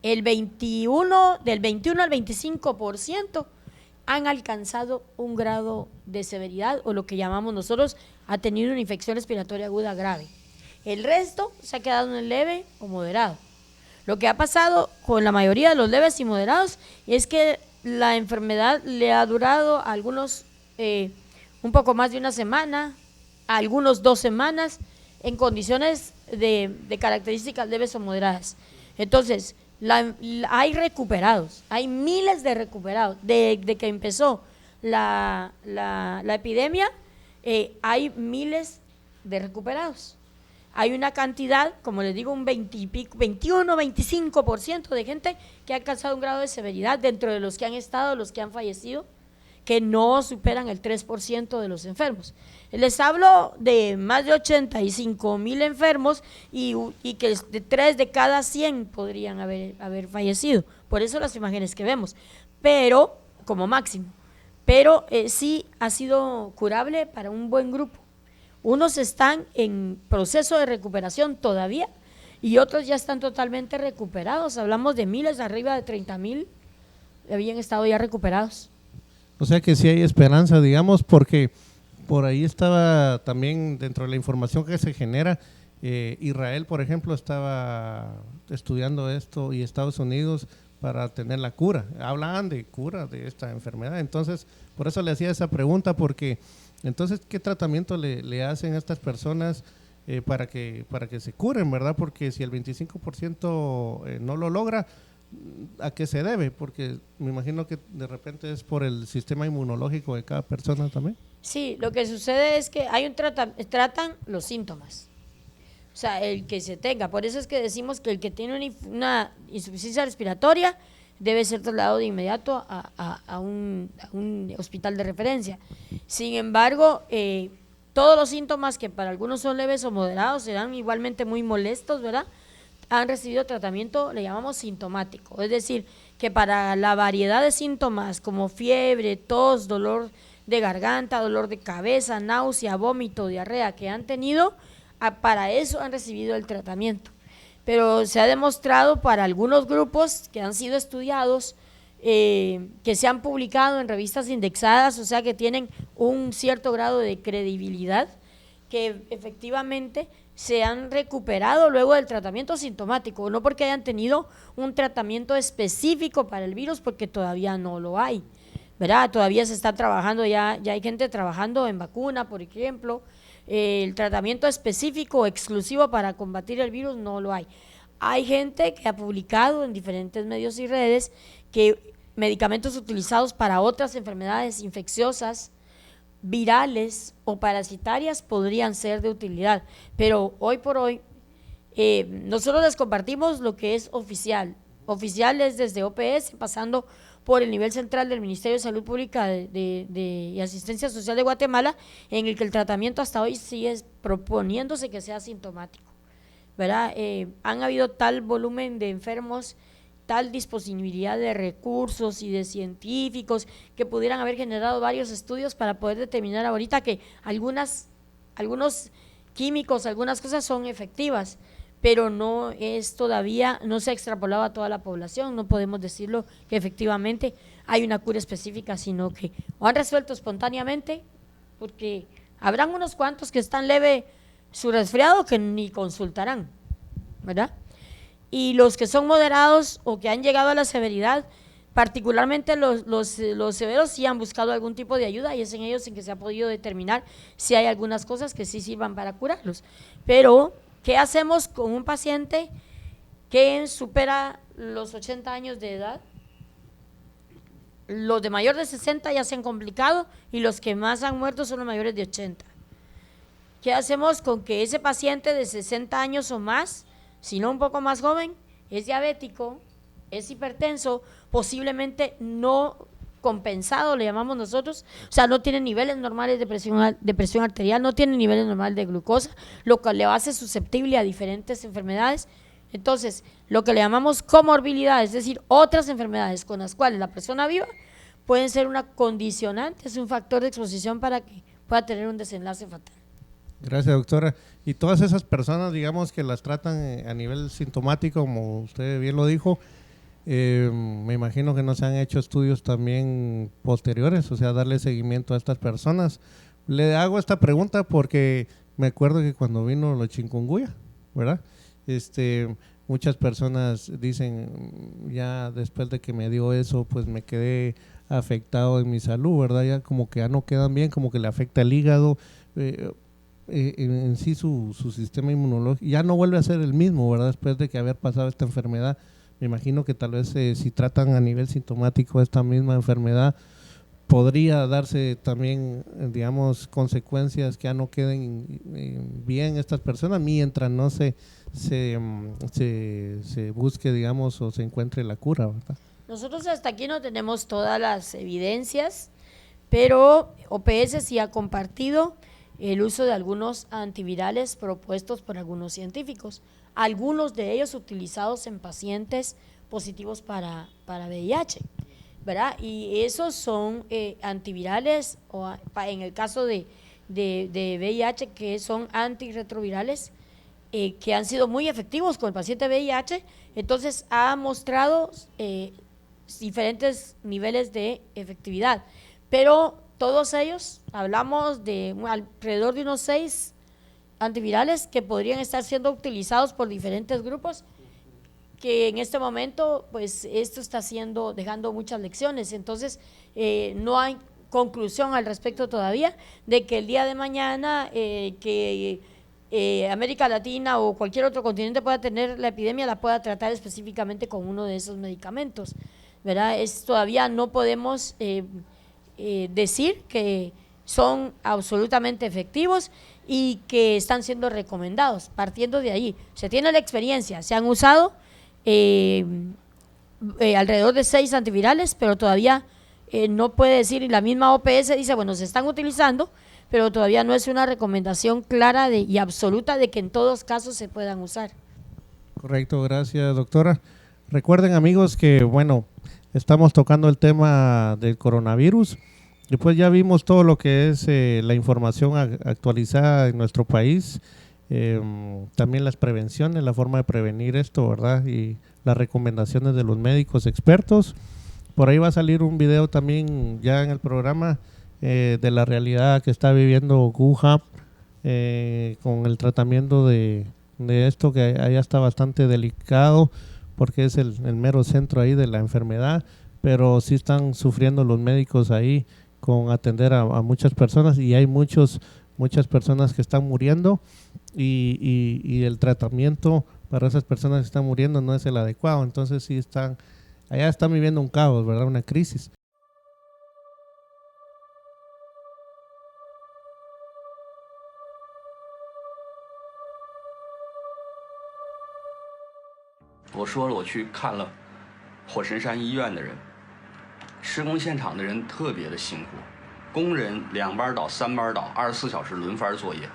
del 21 al 25% han alcanzado un grado de severidad, o lo que llamamos nosotros, ha tenido una infección respiratoria aguda grave. El resto se ha quedado en el leve o moderado. Lo que ha pasado con la mayoría de los leves y moderados es que la enfermedad le ha durado a algunos un poco más de una semana, a algunos 2 semanas, en condiciones de características leves o moderadas. Entonces, hay recuperados, hay miles de recuperados. De que empezó la epidemia, hay miles de recuperados. Hay una cantidad, como les digo, un 21, 25% de gente que ha alcanzado un grado de severidad, dentro de los que han estado, los que han fallecido, que no superan el 3% de los enfermos. Les hablo de más de 85,000 enfermos y que de 3 de cada 100 podrían haber fallecido. Por eso las imágenes que vemos, pero como máximo. Pero sí ha sido curable para un buen grupo. Unos están en proceso de recuperación todavía y otros ya están totalmente recuperados. Hablamos de miles, arriba de 30,000 habían estado ya recuperados. O sea que sí hay esperanza, digamos, porque por ahí estaba también dentro de la información que se genera, Israel, por ejemplo, estaba estudiando esto, y Estados Unidos, para tener la cura. Hablaban de cura de esta enfermedad. Entonces, por eso le hacía esa pregunta, porque entonces, ¿qué tratamiento le hacen a estas personas para que se curen, verdad? Porque si el 25% no lo logra, ¿a qué se debe? Porque me imagino que de repente es por el sistema inmunológico de cada persona también. Sí, lo que sucede es que hay tratan los síntomas. O sea, el que se tenga. Por eso es que decimos que el que tiene una insuficiencia respiratoria debe ser trasladado de inmediato a un hospital de referencia. Sin embargo, todos los síntomas, que para algunos son leves o moderados, serán igualmente muy molestos, ¿verdad?, han recibido tratamiento, le llamamos sintomático. Es decir, que para la variedad de síntomas como fiebre, tos, dolor de garganta, dolor de cabeza, náusea, vómito, diarrea que han tenido, para eso han recibido el tratamiento. Pero se ha demostrado para algunos grupos que han sido estudiados, que se han publicado en revistas indexadas, o sea que tienen un cierto grado de credibilidad, que efectivamente se han recuperado luego del tratamiento sintomático, no porque hayan tenido un tratamiento específico para el virus, porque todavía no lo hay, ¿verdad? Todavía se está trabajando, ya hay gente trabajando en vacuna, por ejemplo. El tratamiento específico, exclusivo para combatir el virus, no lo hay. Hay gente que ha publicado en diferentes medios y redes que medicamentos utilizados para otras enfermedades infecciosas, virales o parasitarias podrían ser de utilidad, pero hoy por hoy nosotros les compartimos lo que es oficial. Oficial es desde OPS, pasando por el nivel central del Ministerio de Salud Pública y Asistencia Social de Guatemala, en el que el tratamiento hasta hoy sigue proponiéndose que sea sintomático, ¿verdad? Han habido tal volumen de enfermos, tal disponibilidad de recursos y de científicos que pudieran haber generado varios estudios para poder determinar ahorita que algunos químicos, algunas cosas son efectivas, pero no se ha extrapolado a toda la población. No podemos decirlo que efectivamente hay una cura específica, sino que o han resuelto espontáneamente, porque habrán unos cuantos que están leve su resfriado que ni consultarán, ¿verdad? Y los que son moderados o que han llegado a la severidad, particularmente los severos, sí han buscado algún tipo de ayuda, y es en ellos en que se ha podido determinar si hay algunas cosas que sí sirvan para curarlos. Pero, ¿qué hacemos con un paciente que supera los 80 años de edad? Los de mayor de 60 ya se han complicado, y los que más han muerto son los mayores de 80. ¿Qué hacemos con que ese paciente de 60 años o más, si no un poco más joven, es diabético, es hipertenso, posiblemente no compensado, le llamamos nosotros, o sea, no tiene niveles normales de presión arterial, no tiene niveles normales de glucosa, lo que le hace susceptible a diferentes enfermedades? Entonces, lo que le llamamos comorbilidades, es decir, otras enfermedades con las cuales la persona viva, pueden ser una condicionante, es un factor de exposición para que pueda tener un desenlace fatal. Gracias, doctora. Y todas esas personas, digamos, que las tratan a nivel sintomático, como usted bien lo dijo, me imagino que no se han hecho estudios también posteriores, o sea, darle seguimiento a estas personas. Le hago esta pregunta porque me acuerdo que cuando vino lo chikungunya, ¿verdad? Muchas personas dicen, ya después de que me dio eso, pues me quedé afectado en mi salud, ¿verdad? Ya como que ya no quedan bien, como que le afecta el hígado, en sí su sistema inmunológico ya no vuelve a ser el mismo, ¿verdad? Después de que haber pasado esta enfermedad. Me imagino que tal vez si tratan a nivel sintomático esta misma enfermedad, podría darse también, digamos, consecuencias que ya no queden bien estas personas mientras no se busque, digamos, o se encuentre la cura, ¿verdad? Nosotros hasta aquí no tenemos todas las evidencias, pero OPS sí ha compartido el uso de algunos antivirales propuestos por algunos científicos, algunos de ellos utilizados en pacientes positivos para VIH, ¿verdad? Y esos son antivirales, o en el caso de VIH, que son antirretrovirales, que han sido muy efectivos con el paciente VIH. Entonces ha mostrado diferentes niveles de efectividad, pero todos ellos, hablamos de alrededor de unos 6 antivirales que podrían estar siendo utilizados por diferentes grupos, que en este momento, pues esto está dejando muchas lecciones. Entonces, no hay conclusión al respecto todavía de que el día de mañana que América Latina o cualquier otro continente pueda tener la epidemia, la pueda tratar específicamente con uno de esos medicamentos, ¿verdad? Todavía no podemos decir que son absolutamente efectivos y que están siendo recomendados. Partiendo de ahí, se tiene la experiencia, se han usado alrededor de 6 antivirales, pero todavía no puede decir, y la misma OPS dice, bueno, se están utilizando, pero todavía no es una recomendación clara y absoluta de que en todos casos se puedan usar. Correcto, gracias, doctora. Recuerden, amigos, que bueno, estamos tocando el tema del coronavirus. Después ya vimos todo lo que es la información actualizada en nuestro país, también las prevenciones, la forma de prevenir esto, ¿verdad? Y las recomendaciones de los médicos expertos. Por ahí va a salir un video también ya en el programa de la realidad que está viviendo Wuhan con el tratamiento de esto, que allá está bastante delicado porque es el mero centro ahí de la enfermedad, pero sí están sufriendo los médicos ahí con atender a muchas personas, y hay muchas personas que están muriendo y el tratamiento para esas personas que están muriendo no es el adecuado. Entonces sí allá están viviendo un caos, ¿verdad? Una crisis. 施工现场的人特别的辛苦，工人2班倒、3班倒，24小时轮番作业。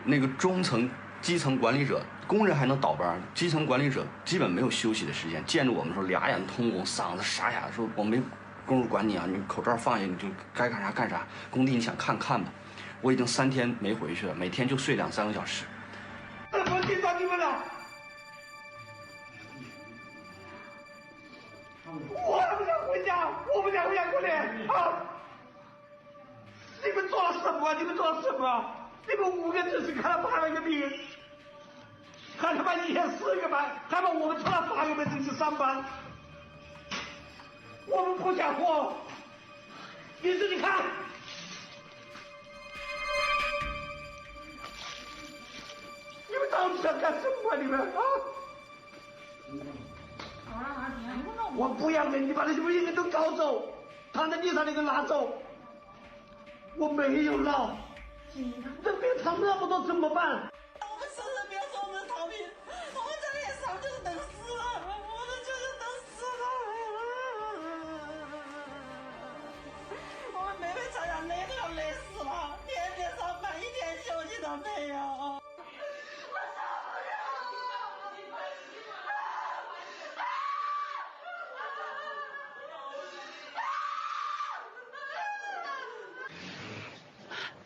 那个中层、基层管理者，工人还能倒班，基层管理者基本没有休息的时间。见着我们说俩眼通红，嗓子沙哑，说我没工夫管你啊，你口罩放下你就该干啥干啥，工地你想看看吧。我已经3天没回去了，每天就睡2、3个小时。我紧张你们了。我不想回家，我不想回家过年啊！你们做了什么？你们做了什么？你们5个只是看了8个病，还他妈1天4个班，还把我们除了8个班只是3班，我们不想活。你自己看。你们到底想干什么？你们啊！我不要人，你把那些人都搞走，躺在地上那个拿走。我没有闹，这病躺那么多怎么办？我们生人不要说我们逃命，我们这里也上就是等死了，我们就是等死了。我们每回参加累都要累死了，天天上班1天休息都没有。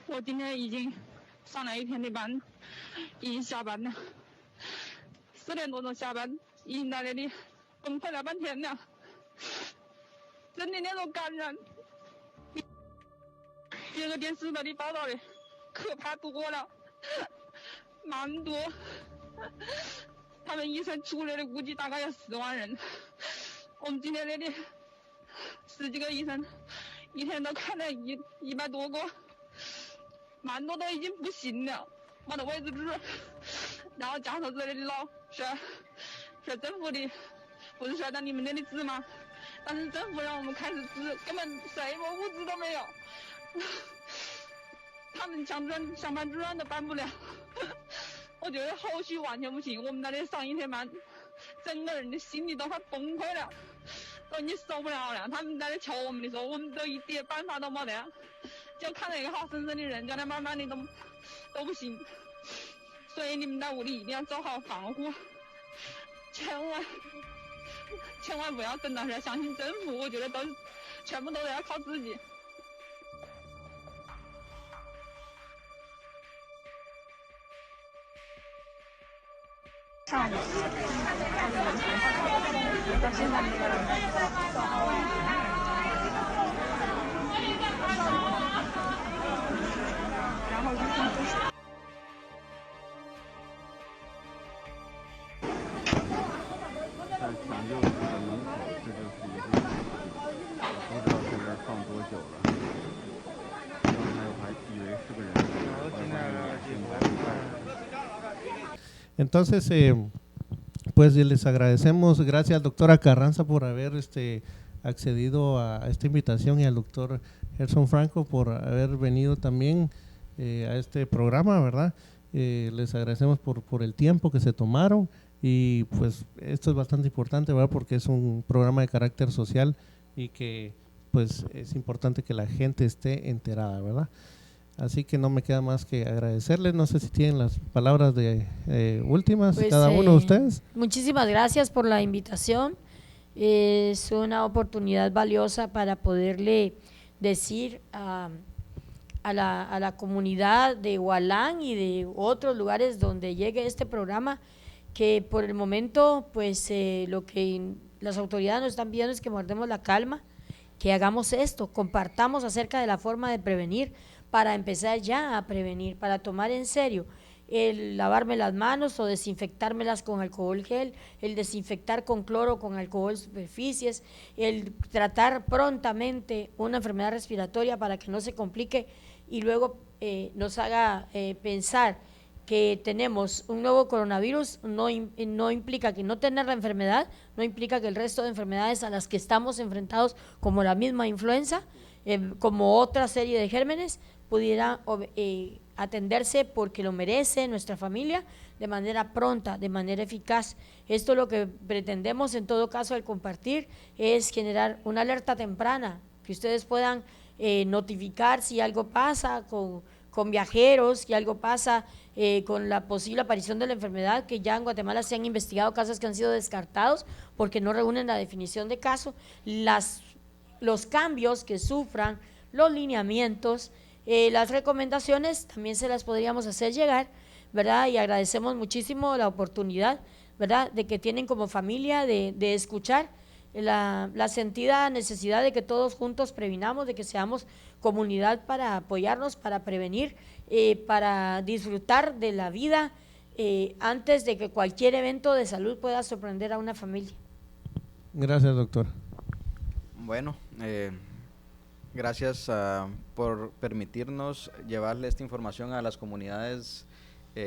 我今天已经上了1天的班，已经下班了，4点多钟下班，已经在那里崩溃了半天了，真的那种感染，这个电视那里报道的可怕多了，蛮多，他们医生出来的估计大概有10万人，我们今天那里10几个医生，一天都看了100多个。蛮多都已经不行了，没得位置住，然后家头这里的老说政府的不是说到你们那里治吗？但是政府让我们开始治，根本什么物资都没有，他们想办助燃都办不了，我觉得后续完全不行。我们那里上1天班，整个人的心里都快崩溃了，都已经受不了了。他们在那求我们的时候，我们都一点办法都没得。就看到一个好生生的人，叫他慢慢的都不行，所以你们在屋里一定要做好防护，千万不要真的是要相信政府，我觉得全部都得要靠自己。上午到现在没有人。在抢救的门口，这就是一个我不知道在这儿放多久了。刚才我还以为是个人，Entonces, pues les agradecemos, gracias doctora Carranza por haber accedido a esta invitación y al doctor Gerson Franco por haber venido también a este programa, ¿verdad? Les agradecemos por el tiempo que se tomaron y pues esto es bastante importante, ¿verdad? Porque es un programa de carácter social y que pues es importante que la gente esté enterada, ¿verdad? Así que no me queda más que agradecerles. No sé si tienen las palabras de últimas, pues, cada uno de ustedes. Muchísimas gracias por la invitación. Es una oportunidad valiosa para poderle decir a la comunidad de Hualán y de otros lugares donde llegue este programa que por el momento pues lo que las autoridades nos están pidiendo es que guardemos la calma, que hagamos esto, compartamos acerca de la forma de prevenir para empezar ya a prevenir, para tomar en serio el lavarme las manos o desinfectármelas con alcohol gel, el desinfectar con cloro, con alcohol superficies, el tratar prontamente una enfermedad respiratoria para que no se complique y luego nos haga pensar que tenemos un nuevo coronavirus. No implica que no tener la enfermedad, no implica que el resto de enfermedades a las que estamos enfrentados, como la misma influenza, como otra serie de gérmenes, pudiera atenderse porque lo merece nuestra familia de manera pronta, de manera eficaz. Esto lo que pretendemos en todo caso al compartir es generar una alerta temprana, que ustedes puedan notificar si algo pasa con viajeros, si algo pasa con la posible aparición de la enfermedad, que ya en Guatemala se han investigado casos que han sido descartados porque no reúnen la definición de caso, los cambios que sufran, los lineamientos, las recomendaciones también se las podríamos hacer llegar, ¿verdad? Y agradecemos muchísimo la oportunidad, ¿verdad?, de que tienen como familia de escuchar la sentida necesidad de que todos juntos previnamos, de que seamos comunidad para apoyarnos, para prevenir, para disfrutar de la vida antes de que cualquier evento de salud pueda sorprender a una familia. Gracias, doctor. Bueno, gracias por permitirnos llevarle esta información a las comunidades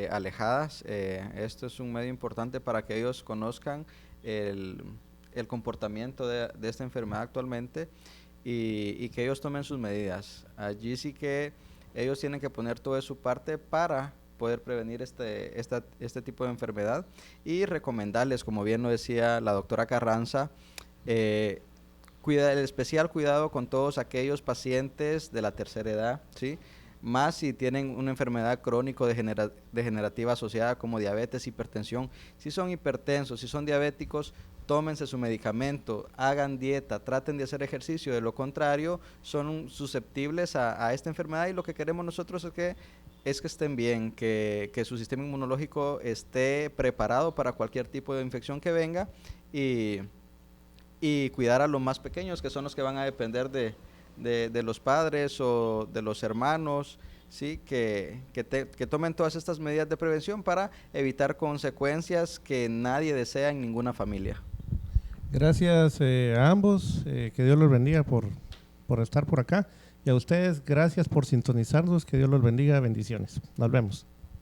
alejadas. Esto es un medio importante para que ellos conozcan el comportamiento de esta enfermedad actualmente y que ellos tomen sus medidas. Allí sí que ellos tienen que poner todo de su parte para poder prevenir este tipo de enfermedad y recomendarles, como bien lo decía la doctora Carranza, el especial cuidado con todos aquellos pacientes de la tercera edad, ¿sí?, más si tienen una enfermedad crónico-degenerativa asociada como diabetes, hipertensión. Si son hipertensos, si son diabéticos, tómense su medicamento, hagan dieta, traten de hacer ejercicio, de lo contrario son susceptibles a esta enfermedad, y lo que queremos nosotros es que estén bien, que su sistema inmunológico esté preparado para cualquier tipo de infección que venga, y cuidar a los más pequeños, que son los que van a depender de los padres o de los hermanos, ¿sí?, que tomen todas estas medidas de prevención para evitar consecuencias que nadie desea en ninguna familia. Gracias a ambos, que Dios los bendiga por estar por acá, y a ustedes gracias por sintonizarnos, que Dios los bendiga, bendiciones, nos vemos.